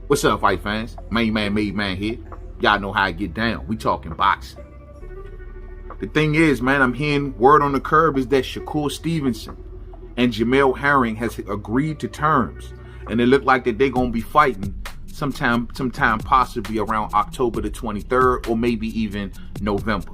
What's up, fight fans? Mainman Mademan here. Y'all know how I get down. We talking boxing. The thing is, man, I'm hearing word on the curb is that Shakur Stevenson and Jamel Herring has agreed to terms, and it look like that they're gonna be fighting sometime possibly around October the 23rd or maybe even November.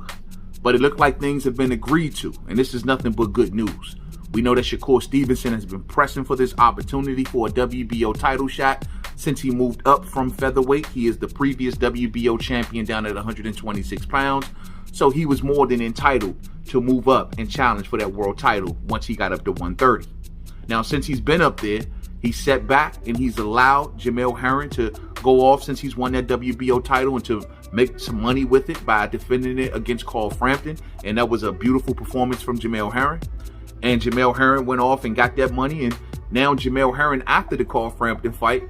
But it looked like things have been agreed to, and this is nothing but good news. We know that Shakur Stevenson has been pressing for this opportunity for a WBO title shot since he moved up from featherweight. He is the previous WBO champion down at 126 pounds. So he was more than entitled to move up and challenge for that world title once he got up to 130. Now, since he's been up there, he's set back and he's allowed Jamel Herring to go off since he's won that WBO title and to make some money with it by defending it against Carl Frampton. And that was a beautiful performance from Jamel Herring. And Jamel Herring went off and got that money. And now Jamel Herring, after the Carl Frampton fight,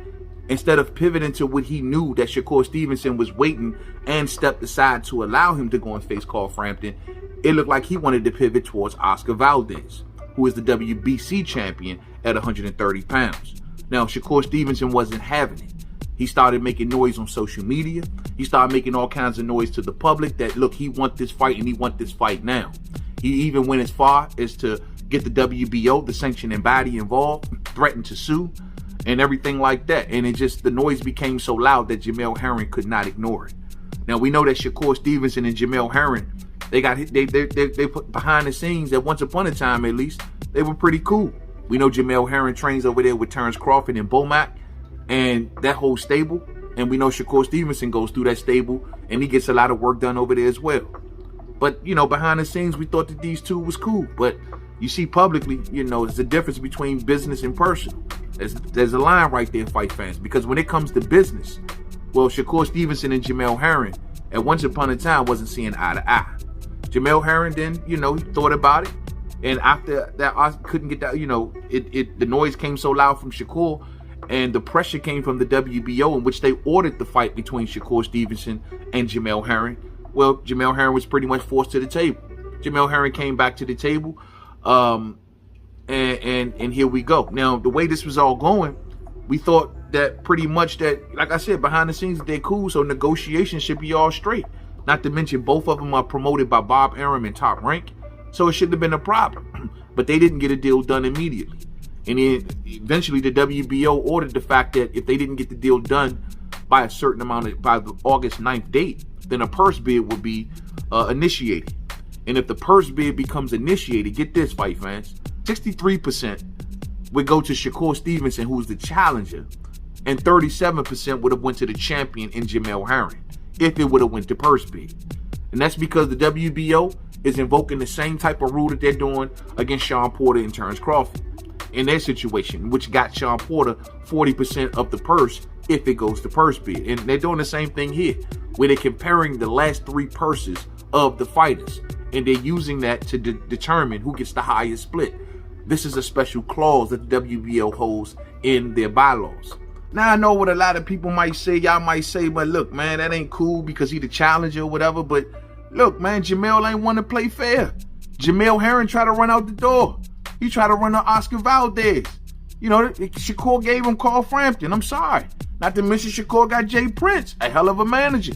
instead of pivoting to what he knew that Shakur Stevenson was waiting and stepped aside to allow him to go and face Carl Frampton, it looked like he wanted to pivot towards Oscar Valdez, who is the WBC champion at 130 pounds. Now, Shakur Stevenson wasn't having it. He started making noise on social media. He started making all kinds of noise to the public that, look, he wants this fight and he wants this fight now. He even went as far as to get the WBO, the sanctioning body, involved, threatened to sue, and everything like that. And it just, the noise became so loud that Jamel Herring could not ignore it. Now, we know that Shakur Stevenson and Jamel Herring, they put behind the scenes that once upon a time, at least, they were pretty cool. We know Jamel Herring trains over there with Terrence Crawford and Bomac and that whole stable. And we know Shakur Stevenson goes through that stable and he gets a lot of work done over there as well. But, you know, behind the scenes, we thought that these two was cool. But you see publicly, you know, there's a difference between business and personal. There's a line right there, fight fans, because when it comes to business, well, Shakur Stevenson and Jamel Herring at once upon a time wasn't seeing eye to eye. Jamel Herring then, you know, he thought about it, and after that, I couldn't get that, you know, the noise came so loud from Shakur, and the pressure came from the WBO, in which they ordered the fight between Shakur Stevenson and Jamel Herring. Well, Jamel Herring was pretty much forced to the table. Jamel Herring came back to the table, and here we go. Now, the way this was all going, we thought that pretty much that, like I said, behind the scenes, they're cool, so negotiations should be all straight. Not to mention, both of them are promoted by Bob Arum and Top Rank, so it shouldn't have been a problem. But they didn't get a deal done immediately. And then eventually the WBO ordered the fact that if they didn't get the deal done by a certain amount, by the August 9th date, then a purse bid would be initiated. And if the purse bid becomes initiated, get this, fight fans, 63% would go to Shakur Stevenson, who's the challenger, and 37% would have went to the champion in Jamel Herring if it would have went to purse bid. And that's because the WBO is invoking the same type of rule that they're doing against Shawn Porter and Terrence Crawford in their situation, which got Shawn Porter 40% of the purse if it goes to purse bid. And they're doing the same thing here, where they're comparing the last three purses of the fighters, and they're using that to determine who gets the highest split. This is a special clause that the WBO holds in their bylaws. Now, I know what a lot of people might say. Y'all might say, but look, man, that ain't cool because he the challenger or whatever. But look, man, Jamel ain't want to play fair. Jamel Herring tried to run out the door. He tried to run out Oscar Valdez. You know, Shakur gave him Carl Frampton. I'm sorry. Not to mention Shakur got Jay Prince, a hell of a manager.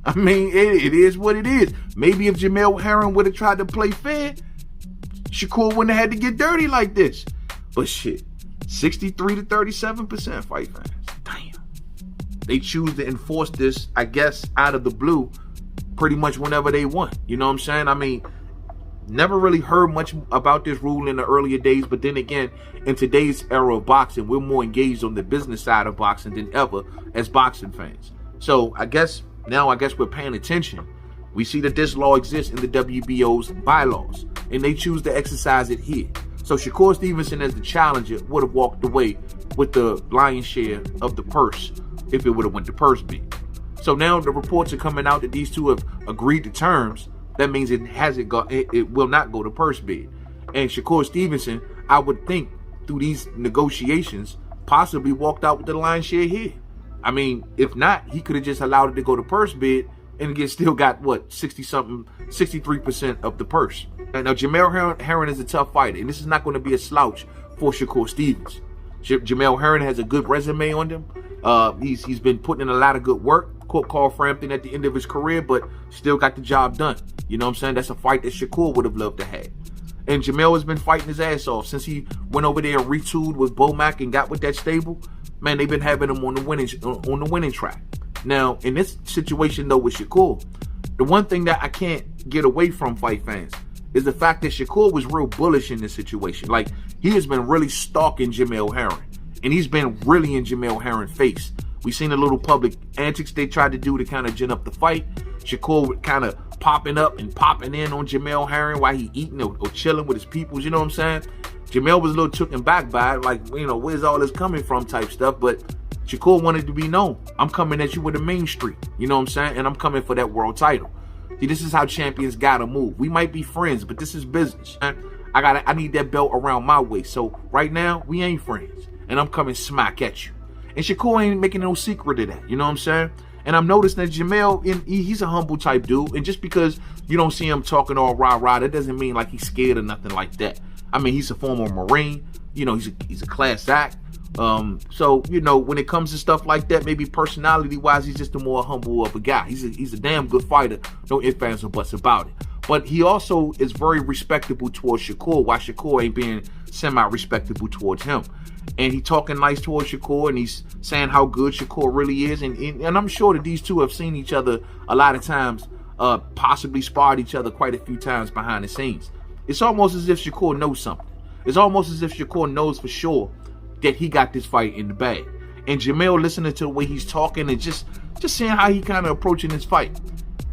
I mean, it is what it is. Maybe if Jamel Herring would have tried to play fair, Shakur wouldn't have had to get dirty like this. But shit, 63 to 37% fight fans. Damn. They choose to enforce this, I guess, out of the blue, pretty much whenever they want. You know what I'm saying? I mean, never really heard much about this rule in the earlier days, but then again, in today's era of boxing, we're more engaged on the business side of boxing than ever as boxing fans. So I guess we're paying attention. We see that this law exists in the WBO's bylaws, and they choose to exercise it here. So Shakur Stevenson, as the challenger, would have walked away with the lion's share of the purse if it would have went to purse bid. So now the reports are coming out that these two have agreed to terms. That means it will not go to purse bid. And Shakur Stevenson, I would think, through these negotiations, possibly walked out with the lion's share here. I mean, if not, he could have just allowed it to go to purse bid and still got, what, 63% of the purse. Now, Jamel Herring is a tough fighter, and this is not going to be a slouch for Shakur Stevenson. Jamel Herring has a good resume on him. He's been putting in a lot of good work. Quote Carl Frampton at the end of his career, but still got the job done. You know what I'm saying? That's a fight that Shakur would have loved to have. And Jamel has been fighting his ass off since he went over there and retooled with Bomac and got with that stable. Man, they've been having him on the winning track. Now, in this situation though with Shakur, the one thing that I can't get away from, fight fans, is the fact that Shakur was real bullish in this situation. Like, he has been really stalking Jamel Herring, and he's been really in Jamel Herring's face. We seen the little public antics they tried to do to kind of gin up the fight. Shakur kind of popping up and popping in on Jamel Herring while he eating or chilling with his peoples, you know what I'm saying? Jamel was a little taken back by it, like, you know, where's all this coming from type stuff, but Shakur wanted to be known. I'm coming at you with a main street, you know what I'm saying? And I'm coming for that world title. See, this is how champions gotta move. We might be friends, but this is business. I need that belt around my waist. So right now, we ain't friends, and I'm coming smack at you. And Shakur ain't making no secret of that, you know what I'm saying? And I'm noticing that Jamel, he's a humble type dude. And just because you don't see him talking all rah-rah, that doesn't mean like he's scared or nothing like that. I mean, he's a former Marine. You know, he's a class act. So, you know, when it comes to stuff like that, maybe personality-wise, he's just a more humble of a guy. He's a damn good fighter. No ifs, ands, or buts about it. But he also is very respectable towards Shakur, while Shakur ain't being semi-respectable towards him. And he talking nice towards Shakur, and he's saying how good Shakur really is. And I'm sure that these two have seen each other a lot of times, possibly sparred each other quite a few times behind the scenes. It's almost as if Shakur knows something. It's almost as if Shakur knows for sure that he got this fight in the bag. And Jamel, listening to the way he's talking and just seeing how he kind of approaching this fight,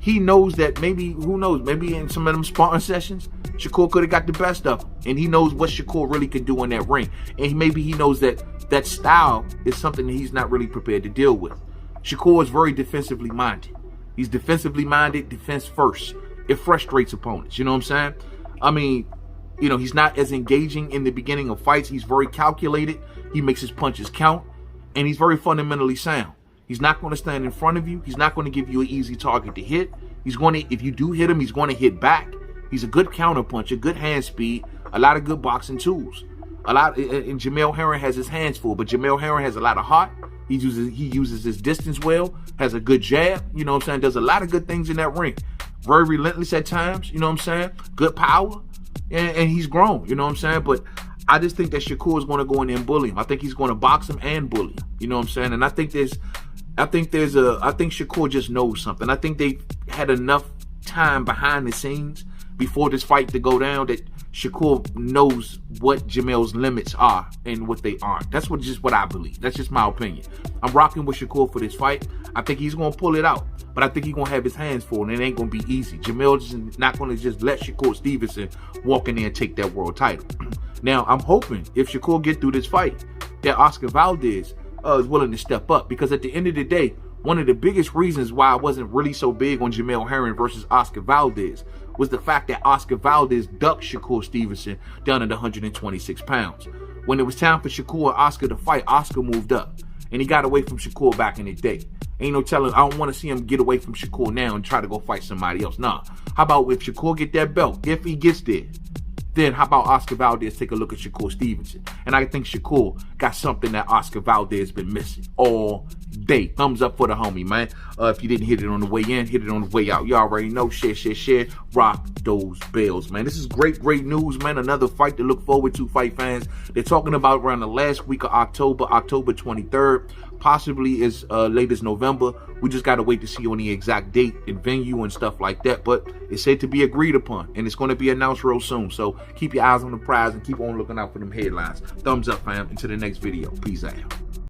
he knows that maybe, who knows, maybe in some of them sparring sessions, Shakur could have got the best of him. And he knows what Shakur really can do in that ring. And maybe he knows that style is something that he's not really prepared to deal with. Shakur is very defensively minded. He's defensively minded, defense first. It frustrates opponents, you know what I'm saying? I mean, you know, he's not as engaging in the beginning of fights. He's very calculated. He makes his punches count. And he's very fundamentally sound. He's not going to stand in front of you. He's not going to give you an easy target to hit. He's going to, if you do hit him, he's going to hit back. He's a good counterpuncher, good hand speed, a lot of good boxing tools. And Jamel Herring has his hands full, but Jamel Herring has a lot of heart. He uses his distance well, has a good jab, you know what I'm saying? Does a lot of good things in that ring. Very relentless at times, you know what I'm saying? Good power, and he's grown, you know what I'm saying? But I just think that Shakur is going to go in there and bully him. I think he's going to box him and bully him, you know what I'm saying? And I think Shakur just knows something. I think they had enough time behind the scenes before this fight to go down that Shakur knows what Jamel's limits are and what they aren't. That's just what I believe. That's just my opinion. I'm rocking with Shakur for this fight. I think he's going to pull it out, but I think he's going to have his hands full, and it ain't going to be easy. Jamel's not going to just let Shakur Stevenson walk in there and take that world title. Now, I'm hoping if Shakur get through this fight, that Oscar Valdez is willing to step up, because at the end of the day, one of the biggest reasons why I wasn't really so big on Jamell Herring versus Oscar Valdez was the fact that Oscar Valdez ducked Shakur Stevenson down at 126 pounds. When it was time for Shakur and Oscar to fight, Oscar moved up, and he got away from Shakur back in the day. Ain't no telling, I don't want to see him get away from Shakur now and try to go fight somebody else. Nah, how about if Shakur get that belt, if he gets there, then how about Oscar Valdez take a look at Shakur Stevenson? And I think Shakur got something that Oscar Valdez been missing all day. Thumbs up for the homie, man. If you didn't hit it on the way in, hit it on the way out. You already know. Share. Rock those bells, man. This is great news, man. Another fight to look forward to, fight fans. They're talking about around the last week of October 23rd. Possibly as late as November. We just got to wait to see on the exact date and venue and stuff like that. But it's said to be agreed upon, and it's going to be announced real soon. So keep your eyes on the prize and keep on looking out for them headlines. Thumbs up, fam. Until the next video. Peace out.